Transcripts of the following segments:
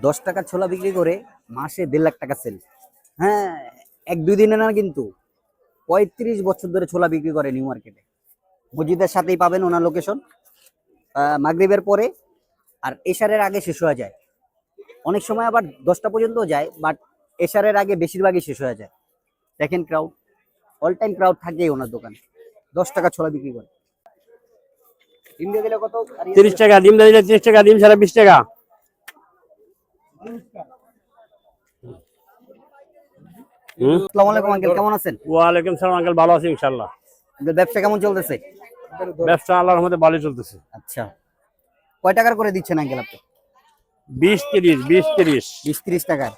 10 টাকার ছোলা বিক্রি করে মাসে 1.5 লাখ টাকা সেল। হ্যাঁ, 1-2 দিনে না কিন্তু, 35 বছর ধরে ছোলা বিক্রি করে নিউ মার্কেটে। মসজিদের সাথেই পাবেন ওনার লোকেশন। মাগরিবের পরে আর এশারের আগে শেষ হয়ে যায়। অনেক সময় আবার 10টা পর্যন্ত যায়, বাট এশারের আগে বেশিরভাগই শেষ হয়ে যায়। দেখেন ক্রাউড, অল টাইম ক্রাউড থাকেই ওনার দোকানে। 10 টাকা ছোলা বিক্রি করে। ডিম দিয়ে দিলে কত? 30 টাকা ডিম দিলে 30 টাকা, ডিম ছাড়া 20 টাকা। আসসালামু আলাইকুম আঙ্কেল, কেমন আছেন? ওয়ালাইকুম সালাম আঙ্কেল, ভালো আছি ইনশাআল্লাহ। আঙ্কেল ব্যবসা কেমন চলতেছে? ব্যবসা আল্লাহর রহমতে ভালোই চলতেছে। আচ্ছা, কয় টাকার করে দিচ্ছেন আঙ্কেল আপনি? 20-30 20-30। 20-30 টাকায়।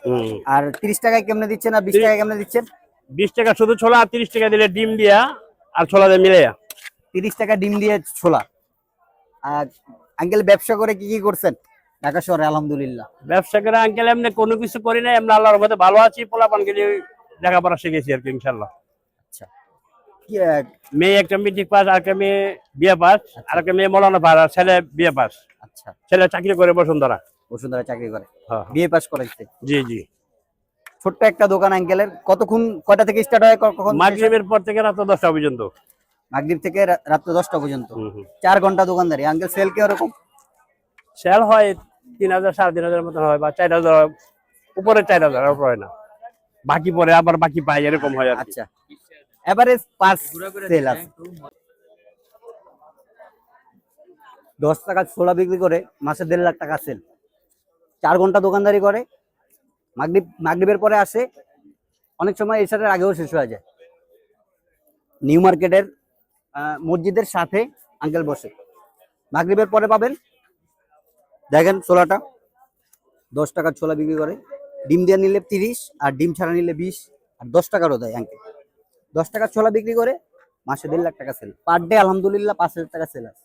আর 30 টাকায় কেমনে দিচ্ছেন আর 20 টাকায় কেমনে দিচ্ছেন? 20 টাকা শুধু ছোলা, আর 30 টাকা দিলে ডিম দিয়া আর ছোলা দিয়ে মিলাইয়া। 30 টাকা ডিম দিয়ে ছোলা। আর আঙ্কেল ব্যবসা করে কি কি করছেন ঢাকা শহরে? আলহামদুলিল্লাহ। ব্যবসা করে আঙ্কেল এমনি কোনো কিছু করি না, এমনি আল্লাহর রহমতে ভালো আছি। পোলাপান গেলে লেখাপড়া শিখেছি আর কি ইনশাআল্লাহ। আচ্ছা, কি মেয়ে একটা মেট্রিক পাস, আর একটা মেয়ে বিয়ে পাস, আর একটা মেয়ে মৌলানা পাস, আর ছেলে বিয়ে পাস। আচ্ছা, ছেলে চাকরি করে বসুন্ধরা। বসুন্ধরা চাকরি করে, হ্যাঁ। বিএ পাস করেছে। জি জি। ছোট্ট একটা দোকান আঙ্কেলের। কতক্ষণ, কয়টা থেকে স্টার্ট হয়, কখন? মাগরিবের পর থেকে রাত 10টা পর্যন্ত। মাগরিব থেকে রাত 10টা পর্যন্ত। 4 ঘন্টা দোকানদারি। আঙ্কেল সেল কি ওরকম? সেল হয় 3000 3,500 মতন হয়, বা 4000, উপরে 4000, আর হয় না। বাকি পরে আবার বাকি পাই, এরকম হয় আর কি। আচ্ছা, এভারেজ পাস সেল আছে। 10 টাকা ছোলা বিক্রি করে মাসে 1.5 লাখ টাকা সেল। 4 ঘন্টা দোকানদারি করে। মাগরিবের পরে আসে, অনেক সময় এশারের আগেও শেষ হয়ে যায়। নিউ মার্কেটের মসজিদের সাথে আঙ্কেল বসে। মাগরিবের পরে পাবেন। দেখেন ছোলাটা, 10 টাকার ছোলা বিক্রি করে। ডিম দিয়ে নিলে 30, আর ডিম ছাড়া নিলে 20, আর 10 টাকারও দেয় আঙ্কেল। 10 টাকার ছোলা বিক্রি করে মাসে 1.5 লাখ টাকা সেল। পার ডে আলহামদুলিল্লাহ 5,000 টাকা সেল আছে।